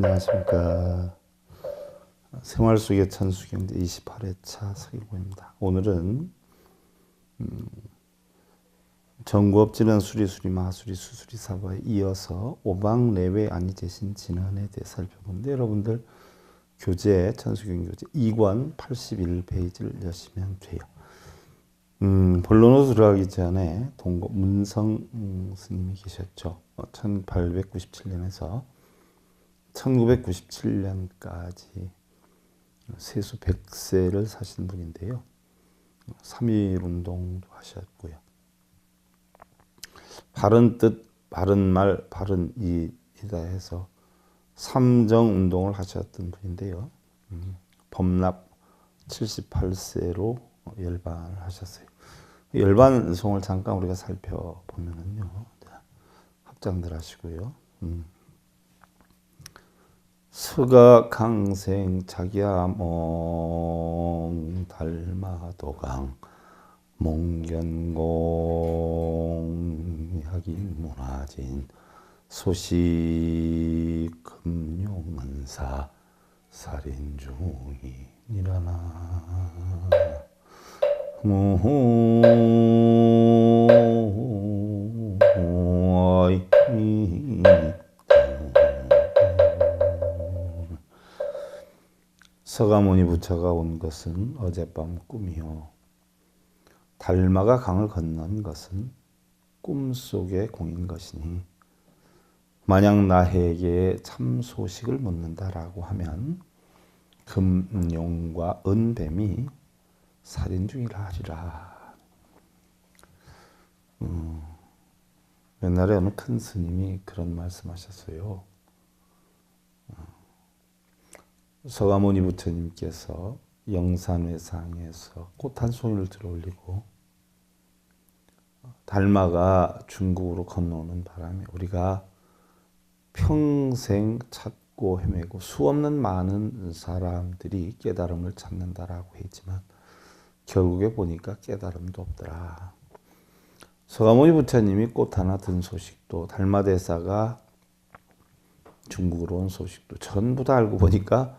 안녕하십니까. 생활 속의 천수경 28회차 서기고입니다. 오늘은 정구업지는 수리수리 마수리 수수리 사바에 이어서 오방 내외 아니제신 진언에 대해 살펴보는데, 여러분들 교재 천수경 교재 2권 81페이지를 여시면 돼요. 본론으로 들어가기 전에 동고 문성 스님이 계셨죠. 1897년에서 1997년까지 세수 100세를 사신 분인데요. 3.1운동도 하셨고요. 바른 뜻, 바른 말, 바른 이이다 해서 삼정운동을 하셨던 분인데요. 범납 78세로 열반을 하셨어요. 열반송을 잠깐 우리가 살펴보면은요. 합장들 하시고요. 서가 강생 자기야 몽 달마도강 몽견공 하긴 문화진 소식 금용은사 살인중이 일어나 서가모니 부처가 온 것은 어젯밤 꿈이요. 달마가 강을 건넌 것은 꿈속의 공인 것이니, 만약 나에게 참 소식을 묻는다라고 하면 금용과 은뱀이 살인 중이라 하리라. 옛날에 어느 큰 스님이 그런 말씀하셨어요. 서가모니 부처님께서 영산회상에서 꽃 한 송이를 들어올리고 달마가 중국으로 건너오는 바람에 우리가 평생 찾고 헤매고 수없는 많은 사람들이 깨달음을 찾는다라고 했지만 결국에 보니까 깨달음도 없더라. 서가모니 부처님이 꽃 하나 든 소식도, 달마대사가 중국으로 온 소식도 전부 다 알고 보니까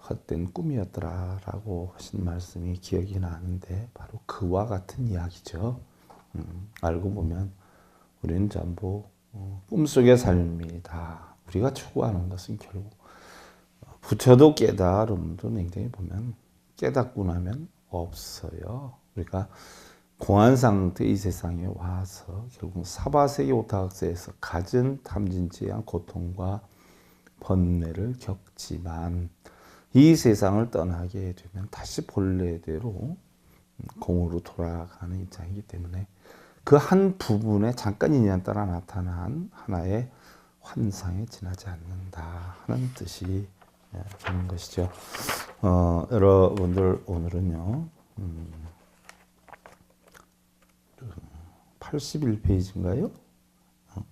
헛된 꿈이었더라라고 하신 말씀이 기억이 나는데, 바로 그와 같은 이야기죠. 알고 보면 우리는 전부 꿈속의 삶이다. 우리가 추구하는 것은 결국 부처도 깨달음도 굉장히 보면 깨닫고 나면 없어요. 우리가 공안 상태 이 세상에 와서 결국 사바세계 오타각세에서 갖은 탐진치한 고통과 번뇌를 겪지만 이 세상을 떠나게 되면 다시 본래대로 공으로 돌아가는 입장이기 때문에 그 한 부분에 잠깐 인연 따라 나타난 하나의 환상에 지나지 않는다 하는 뜻이 되는 것이죠. 여러분들 오늘은요 81페이지인가요?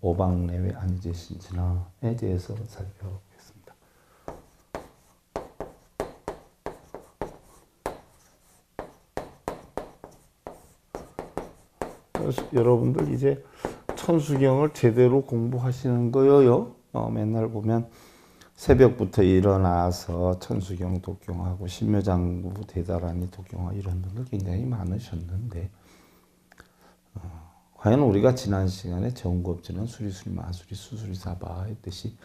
오방내외 아니제신 진화에 대해서 살펴보겠습니다. 여러분들 이제 천수경을 제대로 공부하시는 거예요. 맨날 보면 새벽부터 일어나서 천수경 독경하고 신묘장구 대다라니 독경하고 이런 분들 굉장히 많으셨는데, 과연 우리가 지난 시간에 정구업지는 수리수리 마수리 수수리 사바 했듯이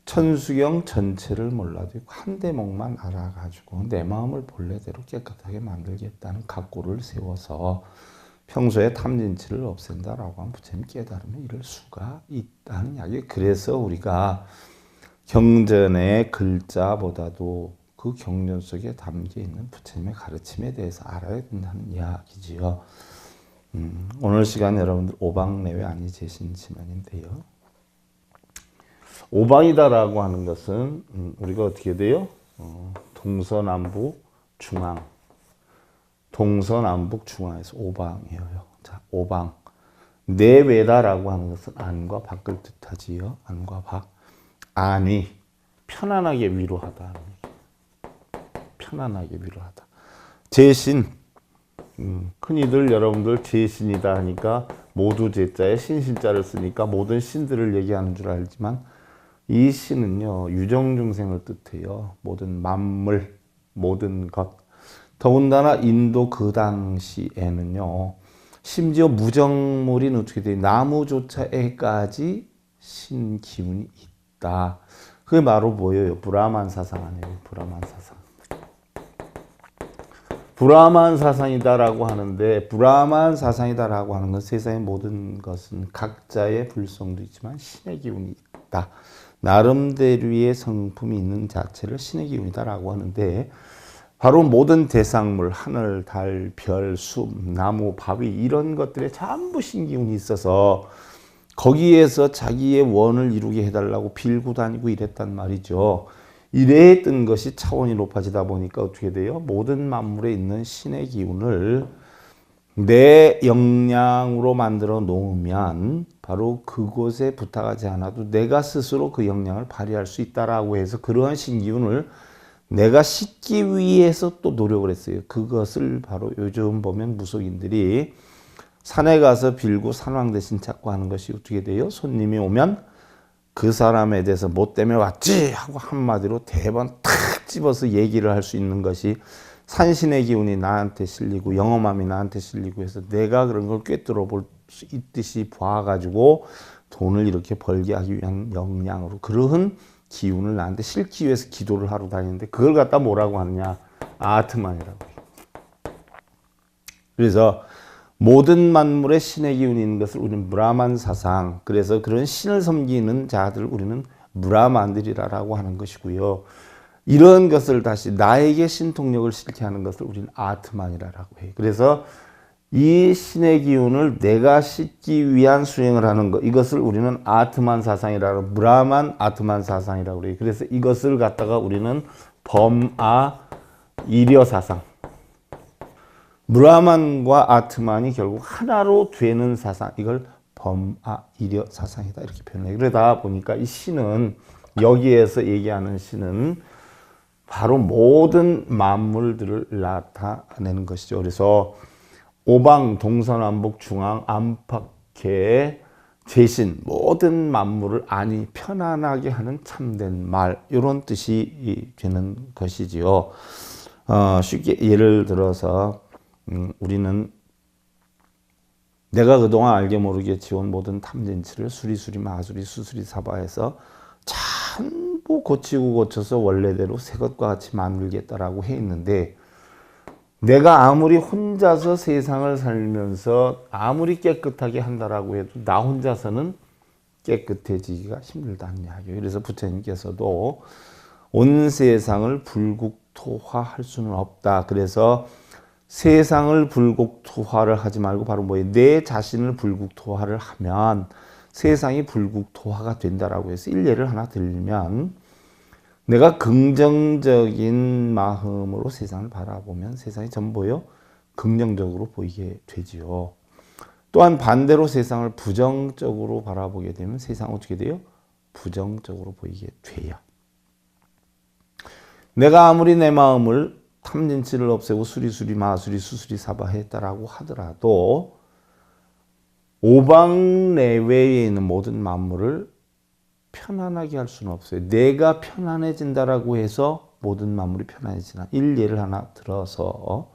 천수경 전체를 몰라도 한 대목만 알아가지고 내 마음을 본래대로 깨끗하게 만들겠다는 각고를 세워서 평소에 탐진치를 없앤다라고 하면 부처님 깨달음에 이를 수가 있다는 이야기. 그래서 우리가 경전의 글자보다도 그 경전 속에 담겨 있는 부처님의 가르침에 대해서 알아야 된다는 이야기지요. 오늘 시간 여러분들 오방내외 아니제신 진언인데요. 오방이다라고 하는 것은 우리가 어떻게 돼요? 동서남북 중앙. 동서남북 중앙에서 오방이에요. 자, 오방. 내외다라고 하는 것은 안과 밖을 뜻하지요. 안과 밖. 안이 편안하게 위로하다. 편안하게 위로하다. 제신. 흔히들 여러분들 제신이다 하니까 모두 제자에 신신자를 쓰니까 모든 신들을 얘기하는 줄 알지만 이 시는요, 유정중생을 뜻해요. 모든 만물, 모든 것. 더군다나 인도 그 당시에는요, 심지어 무정물인 어떻게 돼? 나무조차에까지 신 기운이 있다. 그게 바로 뭐예요? 브라만 사상 아니에요? 브라만 사상. 브라만 사상이다라고 하는데, 브라만 사상이다라고 하는 건 세상의 모든 것은 각자의 불성도 있지만 신의 기운이 있다. 나름대로의 성품이 있는 자체를 신의 기운이다라고 하는데, 바로 모든 대상물, 하늘, 달, 별, 숲, 나무, 바위 이런 것들에 전부 신기운이 있어서 거기에서 자기의 원을 이루게 해달라고 빌고 다니고 이랬단 말이죠. 이랬던 것이 차원이 높아지다 보니까 어떻게 돼요? 모든 만물에 있는 신의 기운을 내 역량으로 만들어 놓으면 바로 그곳에 부탁하지 않아도 내가 스스로 그 역량을 발휘할 수 있다라고 해서 그러한 신기운을 내가 싣기 위해서 또 노력을 했어요. 그것을 바로 요즘 보면 무속인들이 산에 가서 빌고 산왕 대신 찾고 하는 것이 어떻게 돼요? 손님이 오면 그 사람에 대해서 뭐 때문에 왔지? 하고 한마디로 대번 탁 집어서 얘기를 할 수 있는 것이 산신의 기운이 나한테 실리고 영험함이 나한테 실리고 해서 내가 그런 걸 꿰뚫어 볼 수 있듯이 봐가지고 돈을 이렇게 벌게 하기 위한 역량으로 그러한 기운을 나한테 실기 위해서 기도를 하러 다니는데 그걸 갖다 뭐라고 하느냐? 아트만이라고. 그래서 모든 만물에 신의 기운이 있는 것을 우리는 브라만 사상, 그래서 그런 신을 섬기는 자들 우리는 브라만들이라고 하는 것이고요. 이런 것을 다시 나에게 신통력을 실게 하는 것을 우리는 아트만이라고 해요. 그래서 이 신의 기운을 내가 싣기 위한 수행을 하는 것, 이것을 우리는 아트만 사상이라고, 브라만 아트만 사상이라고 그래요. 그래서 이것을 갖다가 우리는 범아 이려 사상, 브라만과 아트만이 결국 하나로 되는 사상, 이걸 범아 이려 사상이다 이렇게 표현해요. 그러다 보니까 이 신은, 여기에서 얘기하는 신은 바로 모든 만물들을 나타내는 것이죠. 그래서 오방, 동서남북, 중앙, 안팎의 제신, 모든 만물을 안이 편안하게 하는 참된 말, 이런 뜻이 되는 것이지요. 쉽게 예를 들어서 우리는 내가 그동안 알게 모르게 지온 모든 탐진치를 수리수리 마수리 수수리 사바해서 전부 고치고 고쳐서 원래대로 새 것과 같이 만들겠다라고 해 있는데, 내가 아무리 혼자서 세상을 살면서 아무리 깨끗하게 한다라고 해도 나 혼자서는 깨끗해지기가 힘들다는 이야기예요. 그래서 부처님께서도 온 세상을 불국토화할 수는 없다. 그래서 세상을 불국토화를 하지 말고 바로 뭐예요? 내 자신을 불국토화를 하면 세상이 불국토화가 된다라고 해서 일례를 하나 들면, 내가 긍정적인 마음으로 세상을 바라보면 세상이 전부요 긍정적으로 보이게 되지요. 또한 반대로 세상을 부정적으로 바라보게 되면 세상은 어떻게 돼요? 부정적으로 보이게 돼요. 내가 아무리 내 마음을 탐진치를 없애고 수리수리 마수리 수수리 사바했다라고 하더라도 오방 내외에 있는 모든 만물을 편안하게 할 수는 없어요. 내가 편안해진다라고 해서 모든 만물이 편안해지나. 일례를 하나 들어서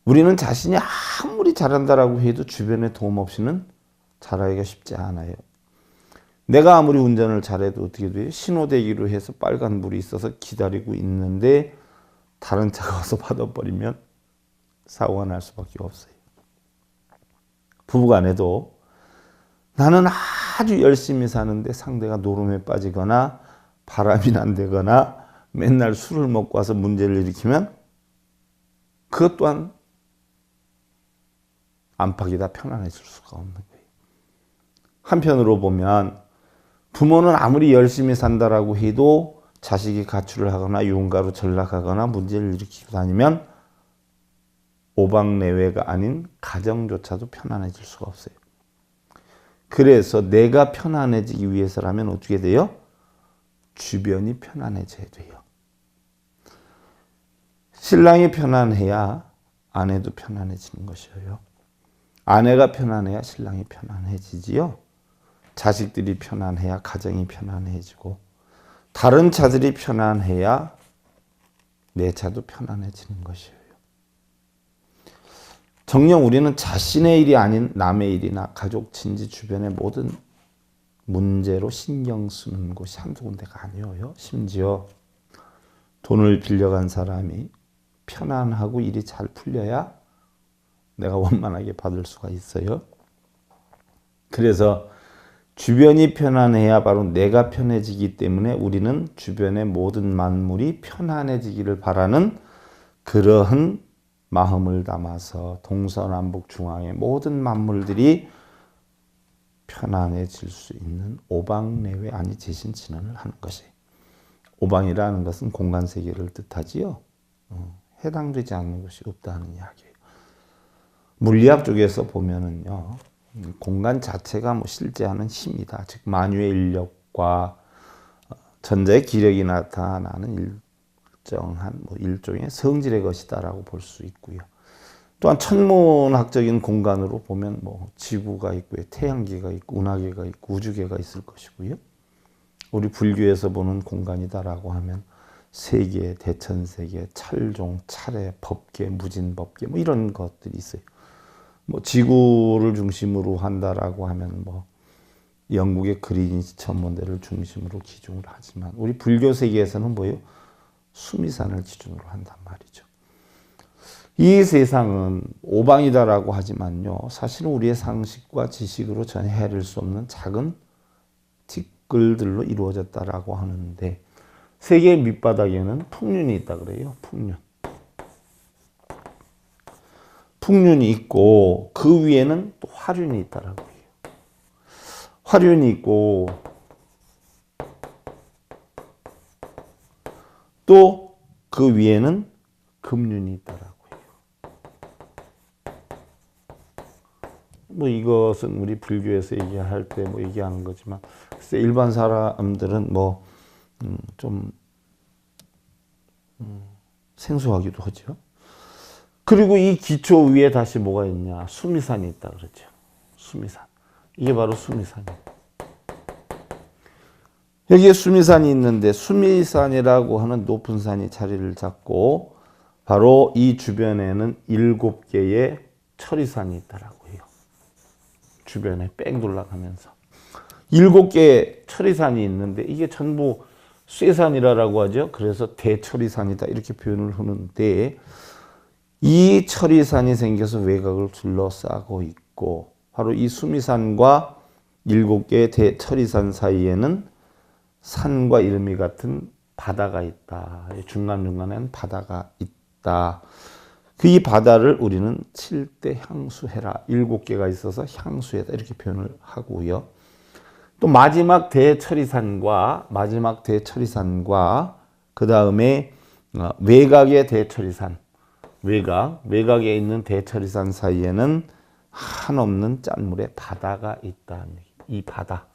우리는 자신이 아무리 잘한다라고 해도 주변에 도움 없이는 잘하기가 쉽지 않아요. 내가 아무리 운전을 잘해도 어떻게 돼요? 신호대기로 해서 빨간불이 있어서 기다리고 있는데 다른 차가 와서 받아버리면 사고가 날 수밖에 없어요. 부부간에도 나는 아주 열심히 사는데 상대가 노름에 빠지거나 바람이 난다거나 맨날 술을 먹고 와서 문제를 일으키면 그것 또한 안팎이 다 편안해질 수가 없는 거예요. 한편으로 보면 부모는 아무리 열심히 산다라고 해도 자식이 가출을 하거나 유흥가로 전락하거나 문제를 일으키고 다니면 오방내외가 아닌 가정조차도 편안해질 수가 없어요. 그래서 내가 편안해지기 위해서라면 어떻게 돼요? 주변이 편안해져야 돼요. 신랑이 편안해야 아내도 편안해지는 것이에요. 아내가 편안해야 신랑이 편안해지지요. 자식들이 편안해야 가정이 편안해지고 다른 자들이 편안해야 내 자도 편안해지는 것이에요. 정녕 우리는 자신의 일이 아닌 남의 일이나 가족, 친지, 주변의 모든 문제로 신경 쓰는 곳이 한두 군데가 아니에요. 심지어 돈을 빌려간 사람이 편안하고 일이 잘 풀려야 내가 원만하게 받을 수가 있어요. 그래서 주변이 편안해야 바로 내가 편해지기 때문에 우리는 주변의 모든 만물이 편안해지기를 바라는 그러한 마음을 담아서 동서남북 중앙의 모든 만물들이 편안해질 수 있는 오방내외 아니 재신진언을 하는 것이에요. 오방이라는 것은 공간 세계를 뜻하지요. 해당되지 않는 것이 없다는 이야기예요. 물리학 쪽에서 보면은요, 공간 자체가 뭐 실제하는 힘이다. 즉 만유의 인력과 전자의 기력이 나타나는 일정한 뭐 일종의 성질의 것이다라고 볼 수 있고요. 또한 천문학적인 공간으로 보면 뭐 지구가 있고요, 태양계가 있고 은하계가 있고 우주계가 있을 것이고요. 우리 불교에서 보는 공간이다라고 하면 세계, 대천세계, 찰종, 차례, 법계, 무진법계 뭐 이런 것들이 있어요. 뭐 지구를 중심으로 한다라고 하면 뭐 영국의 그린위치 천문대를 중심으로 기준으로 하지만 우리 불교 세계에서는 뭐예요? 수미산을 기준으로 한단 말이죠. 이 세상은 오방이다라고 하지만요, 사실은 우리의 상식과 지식으로 전혀 헤아릴 수 없는 작은 티끌들로 이루어졌다라고 하는데 세계의 밑바닥에는 풍륜이 있다 그래요. 풍륜이 있고 그 위에는 또 화륜이 있다라고 해요. 화륜이 있고 또 그 위에는 금륜이 있다라고 해요. 뭐 이것은 우리 불교에서 얘기할 때 뭐 얘기하는 거지만 글쎄 일반 사람들은 뭐 좀 생소하기도 하죠. 그리고 이 기초 위에 다시 뭐가 있냐? 수미산이 있다 그러죠. 수미산. 이게 바로 수미산이에요. 여기에 수미산이 있는데 수미산이라고 하는 높은 산이 자리를 잡고 바로 이 주변에는 7개의 천리산이 있다라고 해요. 주변에 뺑 돌아가면서 7개의 천리산이 있는데 이게 전부 쇠산이라고 하죠. 그래서 대천리산이다 이렇게 표현을 하는데 이 천리산이 생겨서 외곽을 둘러싸고 있고 바로 이 수미산과 7개의 대천리산 사이에는 산과 이름이 같은 바다가 있다. 중간중간에는 바다가 있다. 이 바다를 우리는 7대 향수해라. 7개가 있어서 향수해다 이렇게 표현을 하고요. 또 마지막 대천리산과 그 다음에 외곽의 대천리산, 외곽에 있는 대천리산 사이에는 한없는 짠물의 바다가 있다. 이 바다,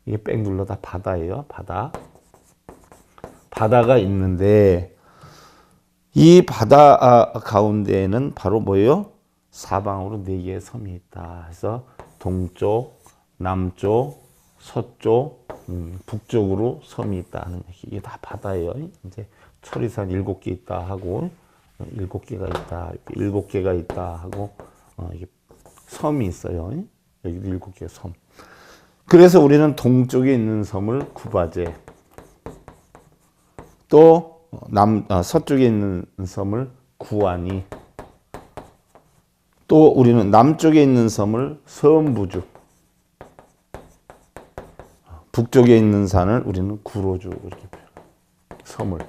이게 뺑 둘러다 바다예요. 바다가 있는데 이 바다 가운데에는 바로 뭐예요? 사방으로 4개의 섬이 있다. 그래서 동쪽, 남쪽, 서쪽, 북쪽으로 섬이 있다는 얘기. 이게 다 바다예요. 이제 천리산 7개 있다 하고 7개가 있다, 7개가 있다 하고 이게 섬이 있어요. 여기도 7개의 섬. 그래서 우리는 동쪽에 있는 섬을 구바제, 또 서쪽에 있는 섬을 구안이, 또 우리는 남쪽에 있는 섬을 섬부주, 북쪽에 있는 산을 우리는 구로주 이렇게 표현해요. 섬을.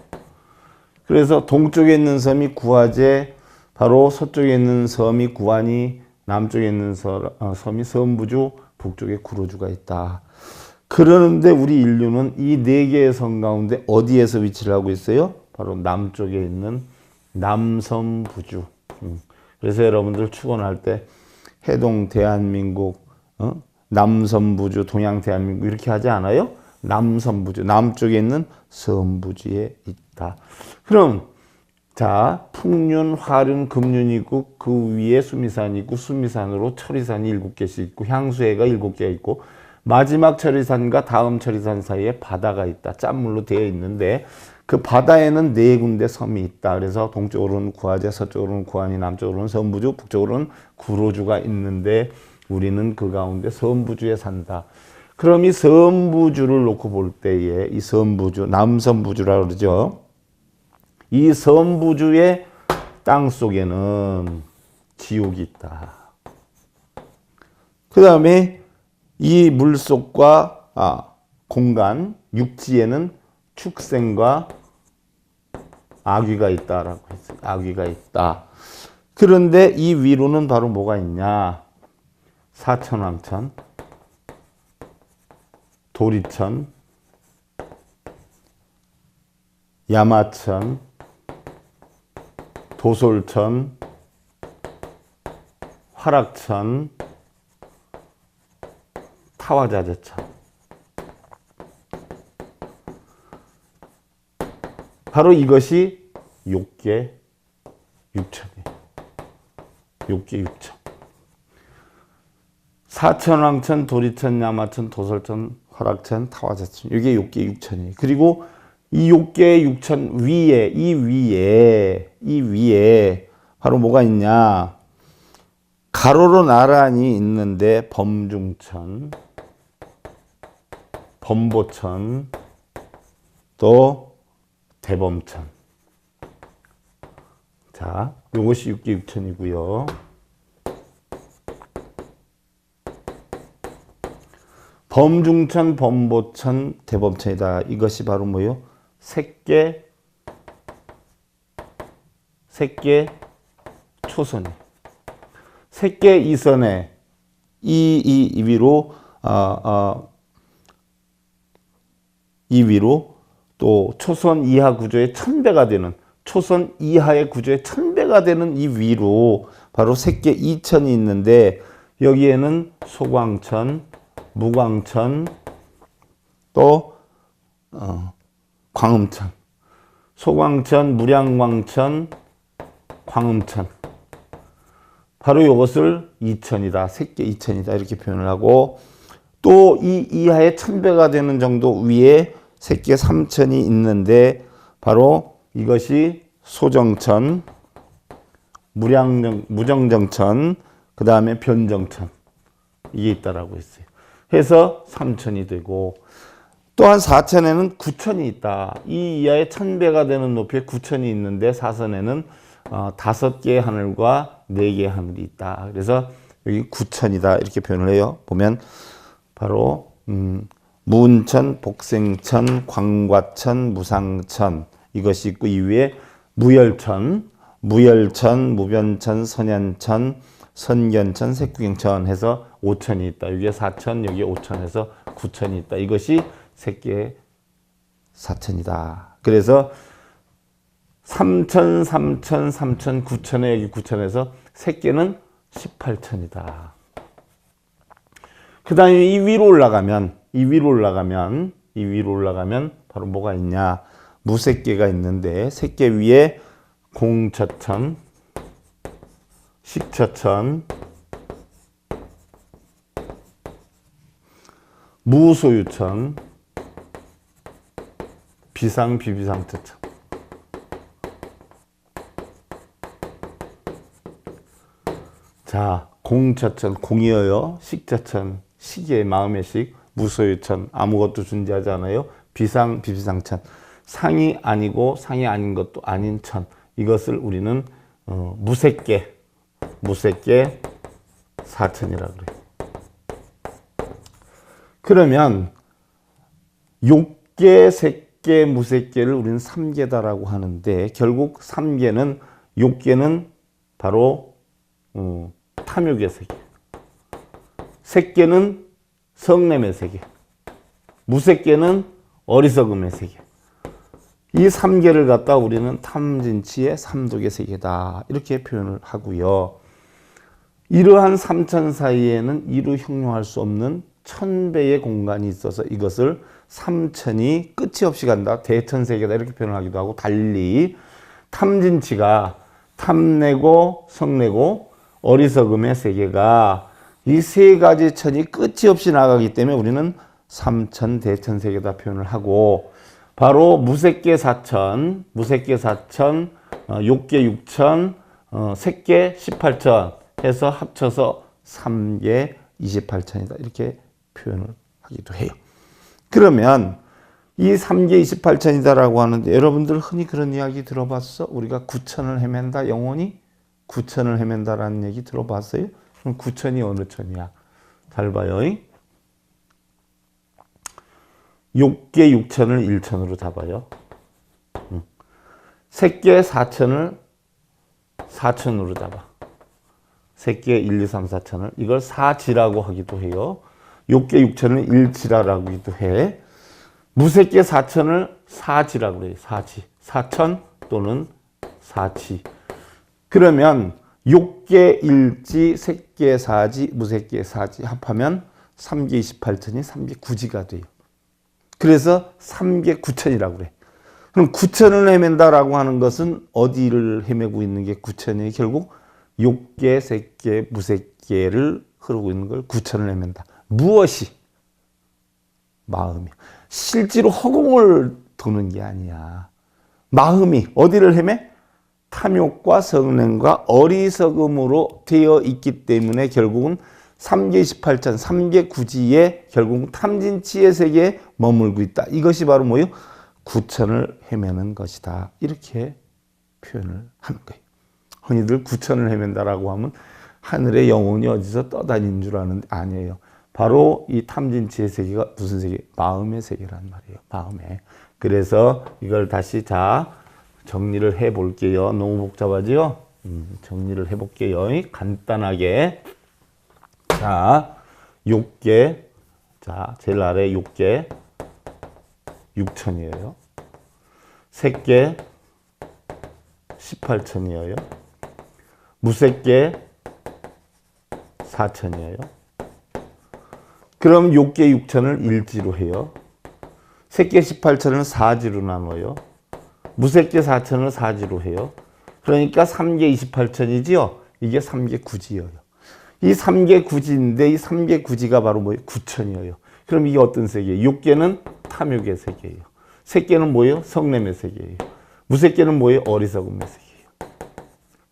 그래서 동쪽에 있는 섬이 구화제, 바로 서쪽에 있는 섬이 구안이, 남쪽에 있는 섬이 섬부주, 북쪽에 구로주가 있다. 그러는데 우리 인류는 이 4개의 섬 가운데 어디에서 위치를 하고 있어요? 바로 남쪽에 있는 남섬부주. 그래서 여러분들 축원할 때 해동 대한민국, 남섬부주, 동양 대한민국 이렇게 하지 않아요? 남섬부주, 남쪽에 있는 섬부주에 있다. 그럼 자, 풍륜, 화륜, 금륜이 있고 그 위에 수미산이 있고 수미산으로 천리산이 7개씩 있고 향수해가 7개가 있고 마지막 처리산과 다음 처리산 사이에 바다가 있다. 짠물로 되어 있는데 그 바다에는 네 군데 섬이 있다. 그래서 동쪽으로는 구화제, 서쪽으로는 구한이, 남쪽으로는 섬부주, 북쪽으로는 구로주가 있는데 우리는 그 가운데 섬부주에 산다. 그럼 이 섬부주를 놓고 볼 때에 이 섬부주, 남섬부주라고 그러죠. 이 섬부주의 땅 속에는 지옥이 있다. 그 다음에 이 물속과 공간, 육지에는 축생과 아귀가 있다라고 했어요. 아귀가 있다. 그런데 이 위로는 바로 뭐가 있냐? 사천왕천, 도리천, 야마천, 도솔천, 화락천, 타화자재천. 바로 이것이 욕계 육천이에요. 욕계 육천. 사천왕천, 도리천, 야마천, 도솔천, 화락천, 타화자천. 이게 욕계 육천이에요. 그리고 이 욕계 육천 위에, 이 위에 바로 뭐가 있냐? 가로로 나란히 있는데 범중천, 범보천, 또 대범천. 자, 이것이 육계 육천이고요. 범중천, 범보천, 대범천이다. 이것이 바로 뭐요? 색계 초선이. 색계 이선에 이 위로 이 위로 또 초선 이하 구조의 1000배가 되는, 초선 이하의 구조의 1000배가 되는 이 위로 바로 색계 이천이 있는데 여기에는 소광천, 무광천, 또 광음천, 소광천, 무량광천, 광음천. 바로 이것을 이천이다, 색계 이천이다 이렇게 표현을 하고, 또 이 이하의 1000배가 되는 정도 위에 색계 삼천이 있는데 바로 이것이 소정천, 무정정천, 그 다음에 변정천, 이게 있다라고 했어요. 해서 삼천이 되고, 또한 사천에는 구천이 있다. 이 이하의 1000배가 되는 높이에 구천이 있는데 사선에는 5개의 하늘과 4개의 하늘이 있다. 그래서 여기 구천이다 이렇게 표현을 해요. 보면 바로 무운천, 복생천, 광과천, 무상천 이것이 있고, 이 위에 무열천, 무변천, 선현천, 선견천, 색구경천 해서 5천이 있다. 여기에 4천, 여기에 5천 해서 9천이 있다. 이것이 색계 사천이다. 그래서 3천, 3천, 3천, 9천에 여기 9천에서 색계는 18천이다. 그 다음에 이 위로 올라가면 바로 뭐가 있냐? 무색계가 있는데 색계 위에 공처천, 식처천, 무소유천, 비비상처천. 자, 공처천, 공이어요. 식처천, 식의 마음의 식. 무소유천, 아무것도 존재하지 않아요. 비비상천, 상이 아니고 상이 아닌 것도 아닌 천. 이것을 우리는 무색계 사천이라고 그래요. 그러면 욕계, 색계, 무색계를 우리는 삼계다라고 하는데, 결국 삼계는, 욕계는 바로 탐욕의 세계, 색계는 성냄의 세계, 무색계는 어리석음의 세계. 이 삼계를 갖다 우리는 탐진치의 삼독의 세계다 이렇게 표현을 하고요. 이러한 삼천 사이에는 이루 형용할 수 없는 1000배의 공간이 있어서 이것을 삼천이 끝이 없이 간다, 대천세계다 이렇게 표현하기도 하고, 달리 탐진치가 탐내고 성내고 어리석음의 세계가 이 세 가지 천이 끝이 없이 나가기 때문에 우리는 삼천, 대천, 세계다 표현을 하고, 바로 무색계 사천, 욕계 육천, 색계 18천 해서 합쳐서 삼계 28천이다. 이렇게 표현을 하기도 해요. 그러면 이 삼계 28천이다라고 하는데 여러분들 흔히 그런 이야기 들어봤어? 우리가 구천을 헤맨다, 영혼이 구천을 헤맨다라는 얘기 들어봤어요? 그럼 구천이 어느 천이야? 잘 봐요. 욕계 6천을 1천으로 잡아요. 색계 4천을 4천으로 잡아. 색계 1, 2, 3, 4천을 이걸 사지라고 하기도 해요. 욕계 6천을 일지라고 하기도 해. 무색계 4천을 사지라고 해요. 사지. 사천 또는 사지. 그러면 욕계 일지, 색계 사지, 무색계 사지 합하면 3계 28천이 3계 9지가 돼요. 그래서 3계 9천이라고 그래. 그럼 9천을 헤맨다라고 하는 것은 어디를 헤매고 있는 게 9천이에요? 결국 욕계, 색계, 무색계를 흐르고 있는 걸 9천을 헤맨다. 무엇이? 마음이. 실제로 허공을 도는 게 아니야. 마음이 어디를 헤매? 탐욕과 성냄과 어리석음으로 되어 있기 때문에 결국은 3계 28천, 3계 구지에 결국은 탐진치의 세계에 머물고 있다. 이것이 바로 뭐예요? 구천을 헤매는 것이다. 이렇게 표현을 하는 거예요. 흔히들 구천을 헤맨다라고 하면 하늘의 영혼이 어디서 떠다니는 줄 아는데 아니에요. 바로 이 탐진치의 세계가 무슨 세계? 마음의 세계란 말이에요. 마음에. 그래서 이걸 다시 정리를 해 볼게요. 너무 복잡하죠? 정리를 해 볼게요. 간단하게. 욕계. 제일 아래 욕계 6천이에요. 색계 18천이에요. 무색계 4천이에요. 그럼 욕계 6천을 일지로 해요. 색계 18천을 사지로 나눠요. 무색계 4천을 사지로 해요. 그러니까 3계 28천이지요. 이게 3계 구지예요. 이 3계 구지인데 이 3계 구지가 바로 뭐예요? 9천이에요. 그럼 이게 어떤 세계예요? 욕계는 탐욕의 세계예요. 색계는 뭐예요? 성냄의 세계예요. 무색계는 뭐예요? 어리석음의 세계예요.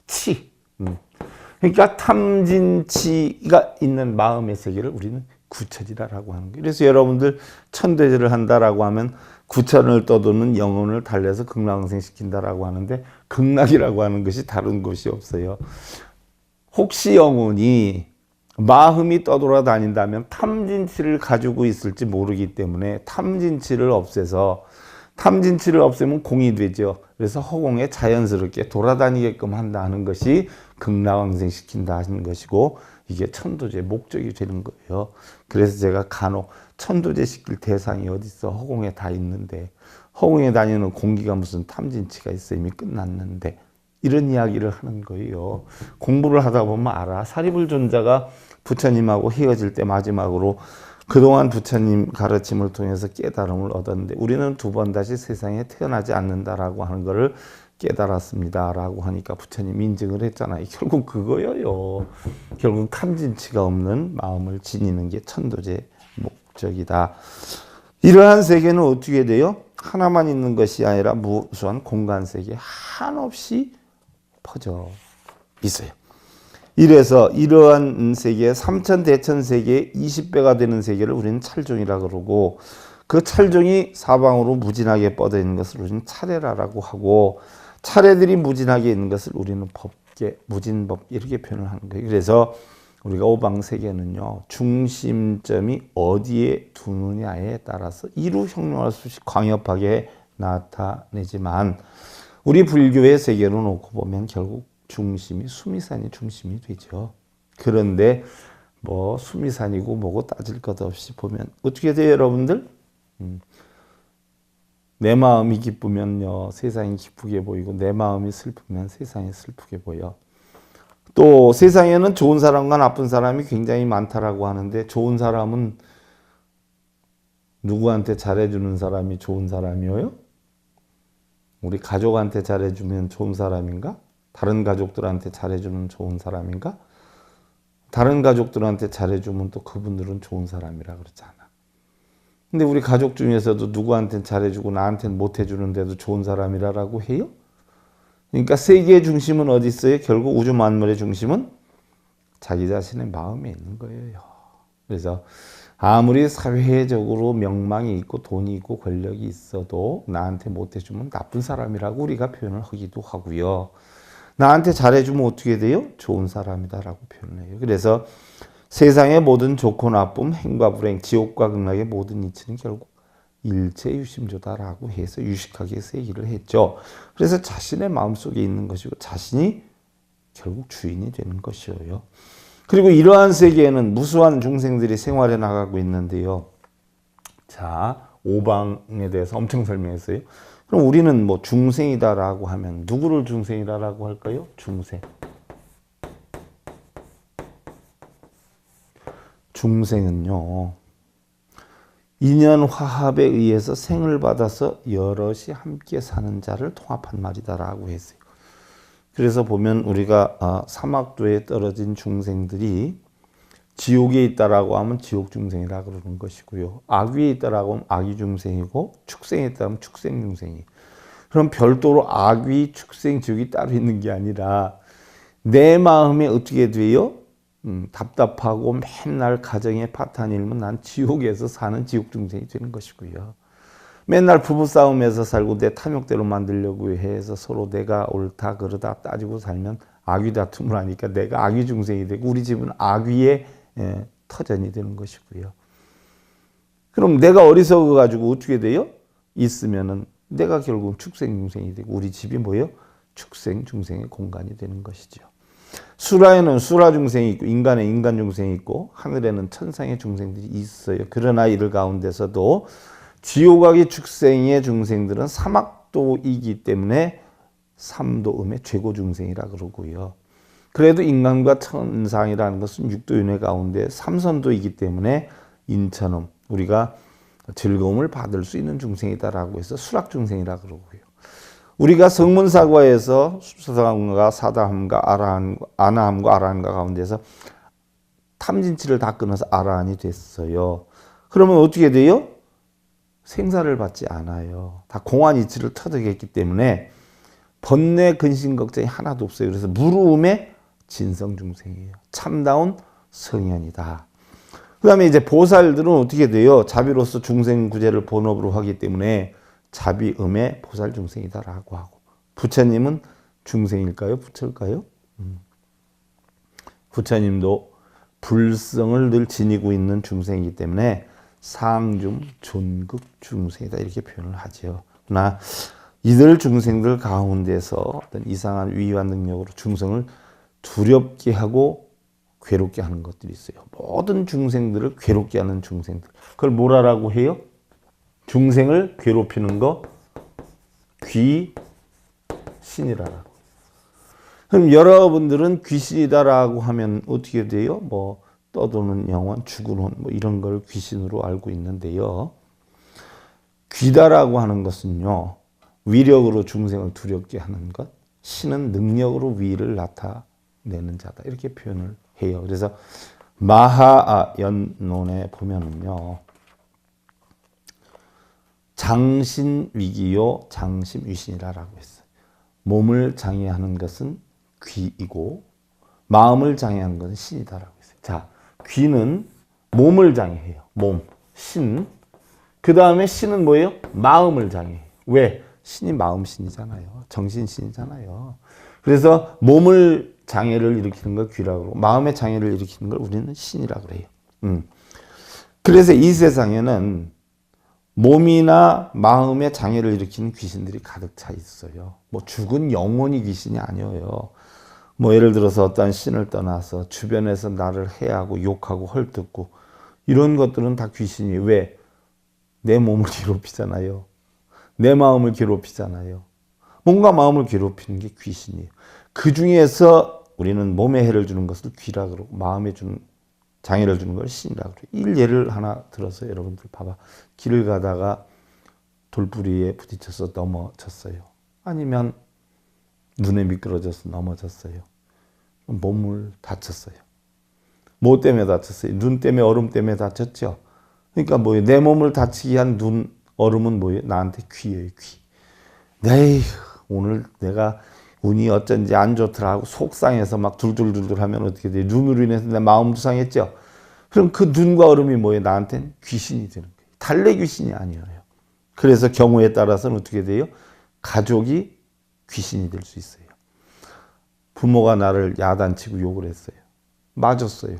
치. 그러니까 탐진치가 있는 마음의 세계를 우리는 구천이라고 하는 거예요. 그래서 여러분들 천대제를 한다라고 하면 구천을 떠도는 영혼을 달래서 극락왕생시킨다라고 하는데 극락이라고 하는 것이 다른 것이 없어요. 혹시 영혼이 마음이 떠돌아다닌다면 탐진치를 가지고 있을지 모르기 때문에 탐진치를 없애면 공이 되죠. 그래서 허공에 자연스럽게 돌아다니게끔 한다는 것이 극락왕생시킨다 하는 것이고 이게 천도제의 목적이 되는 거예요. 그래서 제가 간혹 천도제 시킬 대상이 어디 있어? 허공에 다 있는데 허공에 다니는 공기가 무슨 탐진치가 있어? 이미 끝났는데 이런 이야기를 하는 거예요. 공부를 하다 보면 알아. 사리불존자가 부처님하고 헤어질 때 마지막으로 그동안 부처님 가르침을 통해서 깨달음을 얻었는데 우리는 두 번 다시 세상에 태어나지 않는다라고 하는 것을 깨달았습니다 라고 하니까 부처님 인증을 했잖아요. 결국 그거예요. 결국 탐진치가 없는 마음을 지니는 게 천도제 목적이다. 이러한 세계는 어떻게 돼요? 하나만 있는 것이 아니라 무수한 공간세계 한없이 퍼져 있어요. 이래서 이러한 세계, 삼천 대천 세계의 20배가 되는 세계를 우리는 찰종이라고 그러고 그 찰종이 사방으로 무진하게 뻗어 있는 것을 우리는 차례라고 하고 차례들이 무진하게 있는 것을 우리는 법계, 무진법 이렇게 표현을 하는 거예요. 그래서 우리가 오방세계는요. 중심점이 어디에 두느냐에 따라서 이루 형용할 수 없이 광협하게 나타내지만 우리 불교의 세계로 놓고 보면 결국 중심이 수미산이 중심이 되죠. 그런데 뭐 수미산이고 뭐고 따질 것 없이 보면 어떻게 돼요, 여러분들? 내 마음이 기쁘면요 세상이 기쁘게 보이고 내 마음이 슬프면 세상이 슬프게 보여. 또 세상에는 좋은 사람과 나쁜 사람이 굉장히 많다라고 하는데 좋은 사람은 누구한테 잘해주는 사람이 좋은 사람이에요? 우리 가족한테 잘해주면 좋은 사람인가? 다른 가족들한테 잘해주는 좋은 사람인가? 다른 가족들한테 잘해주면 또 그분들은 좋은 사람이라 그러잖아. 근데 우리 가족 중에서도 누구한테는 잘해주고 나한테는 못해주는데도 좋은 사람이라고 해요? 그러니까 세계의 중심은 어디 있어요? 결국 우주 만물의 중심은 자기 자신의 마음에 있는 거예요. 그래서 아무리 사회적으로 명망이 있고 돈이 있고 권력이 있어도 나한테 못해주면 나쁜 사람이라고 우리가 표현을 하기도 하고요. 나한테 잘해주면 어떻게 돼요? 좋은 사람이다라고 표현을 해요. 그래서 세상의 모든 좋고 나쁨, 행과 불행, 지옥과 극락의 모든 이치는 결국 일체유심조다라고 해서 유식하게 세기를 했죠. 그래서 자신의 마음속에 있는 것이고 자신이 결국 주인이 되는 것이에요. 그리고 이러한 세계에는 무수한 중생들이 생활해 나가고 있는데요. 자, 오방에 대해서 엄청 설명했어요. 그럼 우리는 뭐 중생이다라고 하면 누구를 중생이다라고 할까요? 중생. 중생은요, 인연 화합에 의해서 생을 받아서 여럿이 함께 사는 자를 통합한 말이다라고 했어요. 그래서 보면 우리가 사막도에 떨어진 중생들이 지옥에 있다라고 하면 지옥 중생이라 그러는 것이고요. 악위에 있다라고 하면 악위 중생이고 축생에 있다면 축생 중생이. 그럼 별도로 악위, 축생, 지옥이 따로 있는 게 아니라 내 마음에 어떻게 돼요? 답답하고 맨날 가정에 파탄 일면 난 지옥에서 사는 지옥 중생이 되는 것이고요. 맨날 부부싸움에서 살고 내 탐욕대로 만들려고 해서 서로 내가 옳다 그러다 따지고 살면 악위 다툼을 하니까 내가 악위 중생이 되고 우리 집은 악위의 터전이 되는 것이고요. 그럼 내가 어리석어가지고 어떻게 돼요? 있으면은 내가 결국 축생 중생이 되고 우리 집이 뭐예요? 축생 중생의 공간이 되는 것이죠. 수라에는 수라 중생이 있고 인간에 인간 중생이 있고 하늘에는 천상의 중생들이 있어요. 그러나 이들 가운데서도 지옥악의 축생의 중생들은 사막도이기 때문에 삼도음의 최고 중생이라 그러고요. 그래도 인간과 천상이라는 것은 육도윤회 가운데 삼선도이기 때문에 인천음 우리가 즐거움을 받을 수 있는 중생이다라고 해서 수락 중생이라 그러고요. 우리가 성문사과에서 수사함과 사다함과 아나함과 아라함과 가운데서 탐진치를 다 끊어서 아라한이 됐어요. 그러면 어떻게 돼요? 생사를 받지 않아요. 다 공안 이치를 터득했기 때문에 번뇌 근심 걱정이 하나도 없어요. 그래서 무르움의 진성 중생이에요. 참다운 성현이다. 그 다음에 이제 보살들은 어떻게 돼요? 자비로서 중생 구제를 본업으로 하기 때문에 자비음의 보살 중생이다라고 하고 부처님은 중생일까요? 부처일까요? 부처님도 불성을 늘 지니고 있는 중생이기 때문에 상중 존극 중생이다 이렇게 표현을 하죠. 그러나 이들 중생들 가운데서 어떤 이상한 위와 능력으로 중생을 두렵게 하고 괴롭게 하는 것들이 있어요. 모든 중생들을 괴롭게 하는 중생들. 그걸 뭐라고 해요? 중생을 괴롭히는 거 귀신이라고. 그럼 여러분들은 귀신이다라고 하면 어떻게 돼요? 뭐 떠도는 영혼, 죽은 혼, 뭐 이런 걸 귀신으로 알고 있는데요. 귀다라고 하는 것은요, 위력으로 중생을 두렵게 하는 것, 신은 능력으로 위를 나타내는 자다 이렇게 표현을 해요. 그래서 마하연론에 보면은요, 장신위기요, 장심위신이라고 했어요. 몸을 장애하는 것은 귀이고 마음을 장애하는 것은 신이다라고 했어요. 자, 귀는 몸을 장애해요. 몸, 신. 그 다음에 신은 뭐예요? 마음을 장애해요. 왜? 신이 마음신이잖아요. 정신신이잖아요. 그래서 몸을 장애를 일으키는 걸 귀라고 그러고 마음의 장애를 일으키는 걸 우리는 신이라고 그래요. 그래서 이 세상에는 몸이나 마음의 장애를 일으키는 귀신들이 가득 차 있어요. 뭐 죽은 영혼이 귀신이 아니에요. 뭐 예를 들어서 어떤 신을 떠나서 주변에서 나를 해하고 욕하고 헐뜯고 이런 것들은 다 귀신이에요. 왜? 내 몸을 괴롭히잖아요. 내 마음을 괴롭히잖아요. 몸과 마음을 괴롭히는 게 귀신이에요. 그 중에서 우리는 몸에 해를 주는 것을 귀라 그러고 마음에 주는 장애를 주는 걸 신이라고 그래요. 예를 하나 들어서 여러분들 봐봐. 길을 가다가 돌부리에 부딪혀서 넘어졌어요. 아니면 눈에 미끄러져서 넘어졌어요. 몸을 다쳤어요. 뭐 때문에 다쳤어요? 눈 때문에, 얼음 때문에 다쳤죠. 그러니까 뭐예요? 내 몸을 다치게 한 눈, 얼음은 뭐예요? 나한테 귀예요, 귀. 에이, 오늘 내가 운이 어쩐지 안 좋더라고 속상해서 막 둘둘둘둘 하면 어떻게 돼요? 눈으로 인해서 내 마음도 상했죠. 그럼 그 눈과 얼음이 뭐예요? 나한테는 귀신이 되는 거예요. 달래 귀신이 아니에요. 그래서 경우에 따라서는 어떻게 돼요? 가족이 귀신이 될 수 있어요. 부모가 나를 야단치고 욕을 했어요. 맞았어요.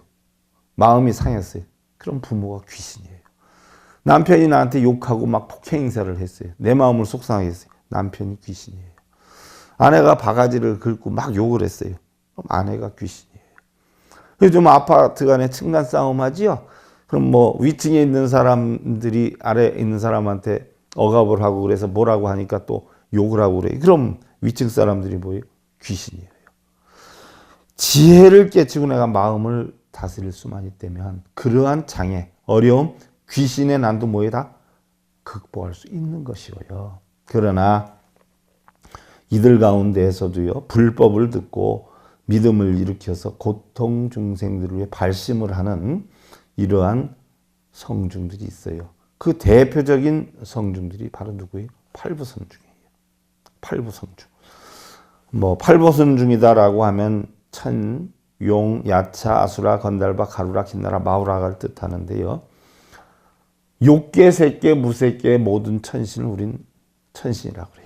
마음이 상했어요. 그럼 부모가 귀신이에요. 남편이 나한테 욕하고 막 폭행 행사를 했어요. 내 마음을 속상하게 했어요. 남편이 귀신이에요. 아내가 바가지를 긁고 막 욕을 했어요. 그럼 아내가 귀신이에요. 요즘 아파트 간에 층간 싸움 하지요? 그럼 뭐 위층에 있는 사람들이 아래에 있는 사람한테 억압을 하고 그래서 뭐라고 하니까 또 욕을 하고 그래요. 그럼 위층 사람들이 뭐예요? 귀신이에요. 지혜를 깨치고 내가 마음을 다스릴 수만 있다면 그러한 장애, 어려움, 귀신의 난도 뭐에 다 극복할 수 있는 것이고요. 그러나 이들 가운데에서도요, 불법을 듣고 믿음을 일으켜서 고통 중생들을 위해 발심을 하는 이러한 성중들이 있어요. 그 대표적인 성중들이 바로 누구예요? 팔부성중이에요. 팔부성중. 뭐 팔부성중이다라고 하면 천, 용, 야차, 아수라, 건달바, 가루라, 긴나라, 마우라를 뜻하는데요. 욕계, 색계, 무색계 모든 천신을 우린 천신이라고 그래요.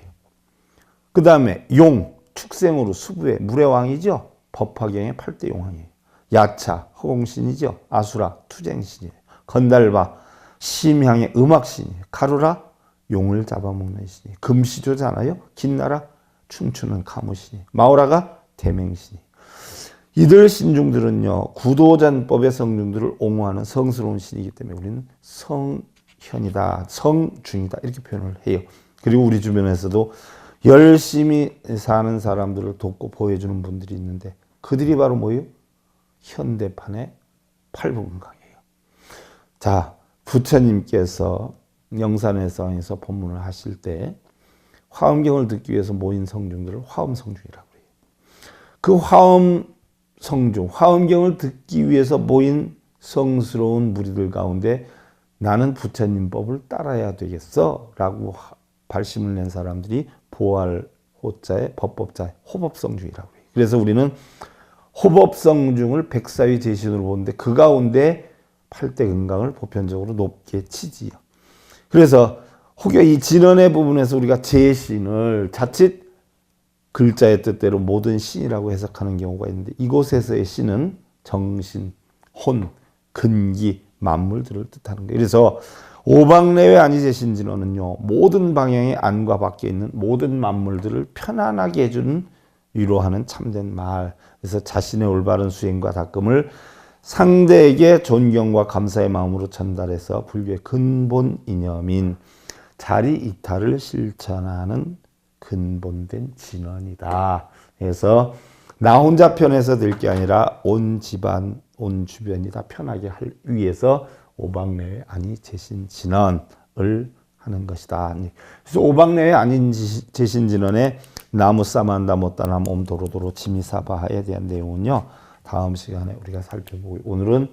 그 다음에 용, 축생으로 수부의 물의 왕이죠. 법화경의 8대 용왕이에요. 야차, 허공신이죠. 아수라, 투쟁신이에요. 건달바, 심향의 음악신이에요. 가루라, 용을 잡아먹는 신이에요. 금시조잖아요. 긴나라, 춤추는 가무신이에요. 마오라가 대맹신이에요. 이들 신중들은요, 구도전법의 성중들을 옹호하는 성스러운 신이기 때문에 우리는 성현이다, 성중이다 이렇게 표현을 해요. 그리고 우리 주변에서도 열심히 사는 사람들을 돕고 보호해주는 분들이 있는데 그들이 바로 뭐예요? 현대판의 팔부건강이에요. 자, 부처님께서 영산회상에서 법문을 하실 때 화엄경을 듣기 위해서 모인 성중들을 화엄성중이라고 해요. 그 화엄성중, 화엄경을 듣기 위해서 모인 성스러운 무리들 가운데 나는 부처님 법을 따라야 되겠어 라고 발심을 낸 사람들이 보할 호자의 법법자의 호법성중이라고 해요. 그래서 우리는 호법성중을 백사위 제신으로 보는데 그 가운데 8대 금강을 보편적으로 높게 치지요. 그래서 혹여 이 진언의 부분에서 우리가 제신을 자칫 글자의 뜻대로 모든 신이라고 해석하는 경우가 있는데 이곳에서의 신은 정신, 혼, 근기, 만물들을 뜻하는 거예요. 그래서 오방내외 아니제신진언은요, 모든 방향의 안과 밖에 있는 모든 만물들을 편안하게 해주는 위로하는 참된 말. 그래서 자신의 올바른 수행과 닦음을 상대에게 존경과 감사의 마음으로 전달해서 불교의 근본 이념인 자리 이탈을 실천하는 근본된 진언이다. 그래서 나 혼자 편해서 될 게 아니라 온 집안, 온 주변이 다 편하게 할 위해서 오방내외 아니 제신 진언을 하는 것이다. 그래서 오방내외 아닌 제신 진언의 나무 싸만다 못다남 옴도로도로 지미사바에 대한 내용은요, 다음 시간에 우리가 살펴보고, 오늘은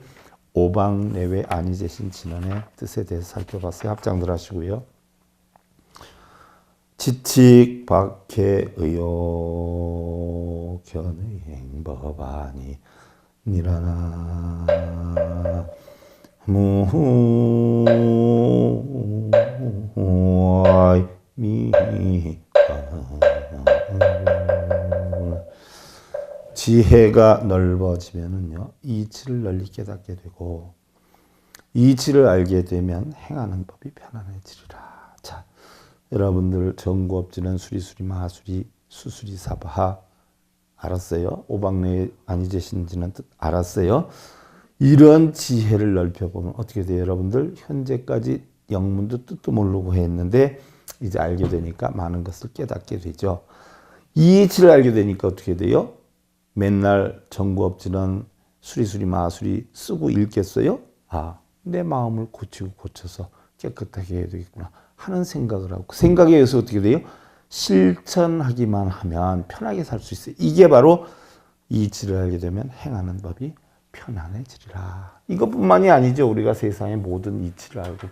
오방내외 아니 제신 진언의 뜻에 대해서 살펴봤어요. 합장들 하시고요. 지칙 박해 의욕 견의 행법아니 니라나 무와이 미 지혜가 넓어지면은요, 이치를 널리 깨닫게 되고, 이치를 알게 되면 행하는 법이 편안해지리라. 자, 여러분들 정구업지는 수리수리 마수리 수수리 사바하 알았어요? 오방내외 아니제신지는 뜻 알았어요? 이런 지혜를 넓혀보면 어떻게 돼요? 여러분들 현재까지 영문도 뜻도 모르고 했는데 이제 알게 되니까 많은 것을 깨닫게 되죠. 이 이치를 알게 되니까 어떻게 돼요? 맨날 정구업지는 수리수리 마수리 쓰고 읽겠어요? 아, 내 마음을 고치고 고쳐서 깨끗하게 해야 되겠구나 하는 생각을 하고, 그 생각에 의해서 어떻게 돼요? 실천하기만 하면 편하게 살 수 있어요. 이게 바로 이치를 알게 되면 행하는 법이 편안해지리라. 이것뿐만이 아니죠. 우리가 세상의 모든 이치를 알고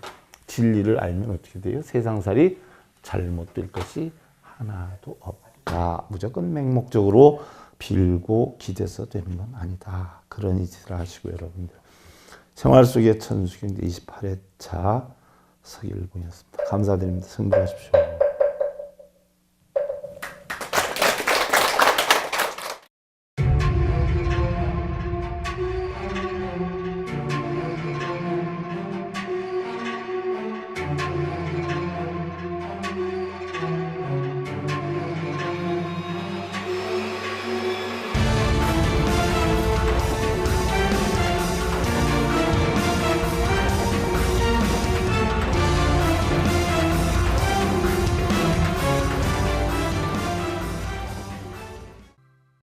진리를 알면 어떻게 돼요? 세상살이 잘못될 것이 하나도 없다. 무조건 맹목적으로 빌고 기대서 되는 건 아니다. 그런 이치를 하시고 여러분들. 생활 속의 천수경 28회차 서기일봉이었습니다. 감사드립니다. 승부하십시오.